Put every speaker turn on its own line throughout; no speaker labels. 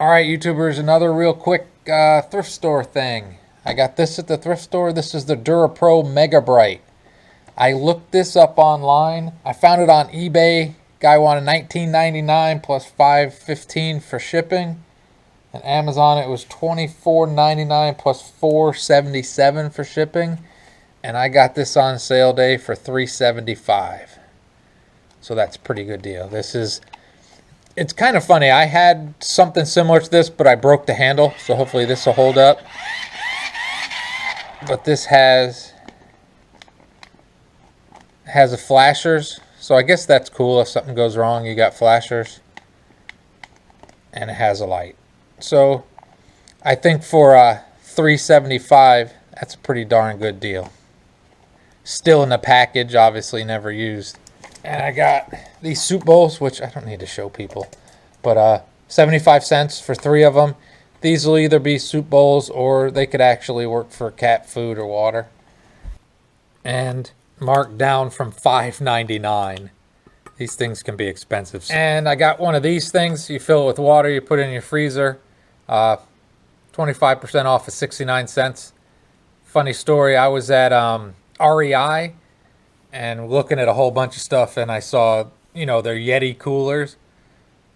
All right, YouTubers, another real quick thrift store thing. I got this at the thrift store. This is the DuraPro Mega Bright. I looked this up online. I found it on eBay. Guy wanted $19.99 plus $5.15 for shipping. And Amazon, it was $24.99 plus $4.77 for shipping. And I got this on sale day for $3.75. So that's a pretty good deal. It's kind of funny. I had something similar to this, but I broke the handle, so hopefully this will hold up. But this has a flashers, so I guess that's cool. If something goes wrong, you got flashers. And it has a light. So I think for $3.75, that's a pretty darn good deal. Still in the package, obviously never used. And I got these soup bowls, which I don't need to show people, but 75 cents for 3 of them. These will either be soup bowls or they could actually work for cat food or water. And marked down from $5.99. These things can be expensive. And I got one of these things. You fill it with water, you put it in your freezer. 25% off of 69 cents. Funny story, I was at REI and looking at a whole bunch of stuff, and I saw, their Yeti coolers.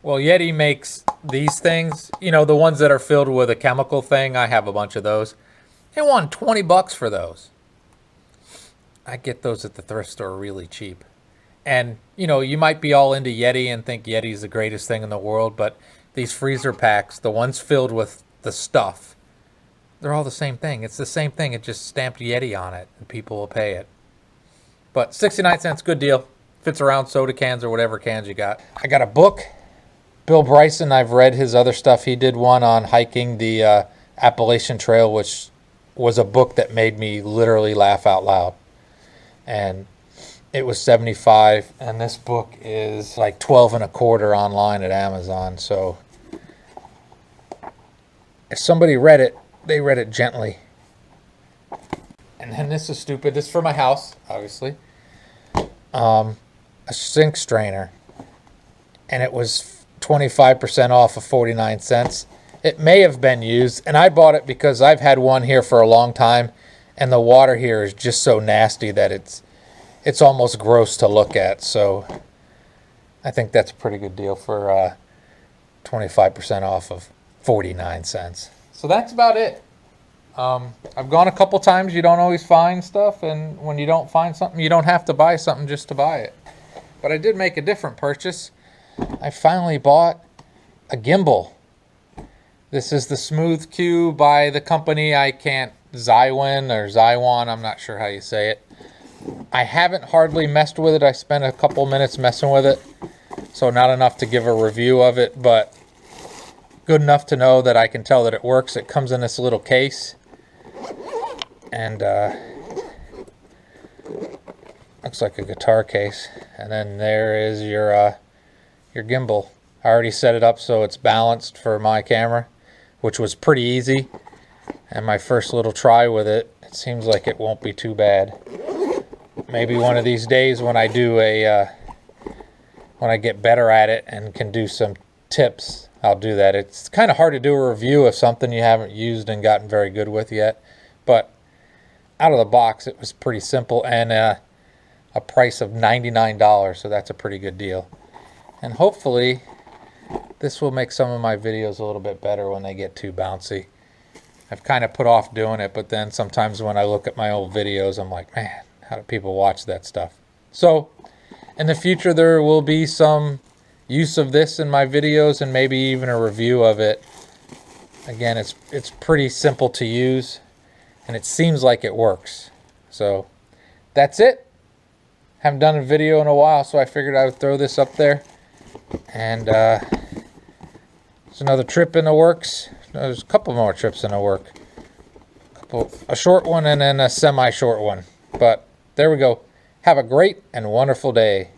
Well, Yeti makes these things, the ones that are filled with a chemical thing. I have a bunch of those. They want 20 bucks for those. I get those at the thrift store really cheap. And, you might be all into Yeti and think Yeti's the greatest thing in the world, but these freezer packs, the ones filled with the stuff, they're all the same thing. It's the same thing. It just stamped Yeti on it, and people will pay it. But 69 cents, good deal. Fits around soda cans or whatever cans you got. I got a book. Bill Bryson, I've read his other stuff. He did one on hiking the Appalachian Trail, which was a book that made me literally laugh out loud. And it was $75, and this book is like $12 and a quarter online at Amazon. So if somebody read it, they read it gently. And then this is stupid. This is for my house, obviously. A sink strainer. And it was 25% off of 49 cents. It may have been used. And I bought it because I've had one here for a long time. And the water here is just so nasty that it's almost gross to look at. So I think that's a pretty good deal for 25% off of 49 cents. So that's about it. I've gone a couple times. You don't always find stuff, and when you don't find something, you don't have to buy something just to buy it. But I did make a different purchase. I finally bought a gimbal. This is the Smooth Q by the company Xiwan, I'm not sure how you say it. I haven't hardly messed with it. I spent a couple minutes messing with it, so not enough to give a review of it, but good enough to know that I can tell that it works. It comes in this little case. And looks like a guitar case. And then there is your gimbal. I already set it up so it's balanced for my camera, which was pretty easy. And my first little try with it, it seems like it won't be too bad. Maybe one of these days when I do when I get better at it and can do some tips, I'll do that. It's kind of hard to do a review of something you haven't used and gotten very good with yet. But out of the box, it was pretty simple, and a price of $99, so that's a pretty good deal. And hopefully, this will make some of my videos a little bit better when they get too bouncy. I've kind of put off doing it, but then sometimes when I look at my old videos, I'm like, man, how do people watch that stuff? So, in the future, there will be some use of this in my videos and maybe even a review of it. Again, it's pretty simple to use, and it seems like it works. So that's it. Haven't done a video in a while, so I figured I would throw this up there. And it's another trip in the works. There's a couple more trips in the work. A short one and then a semi-short one. But there we go. Have a great and wonderful day.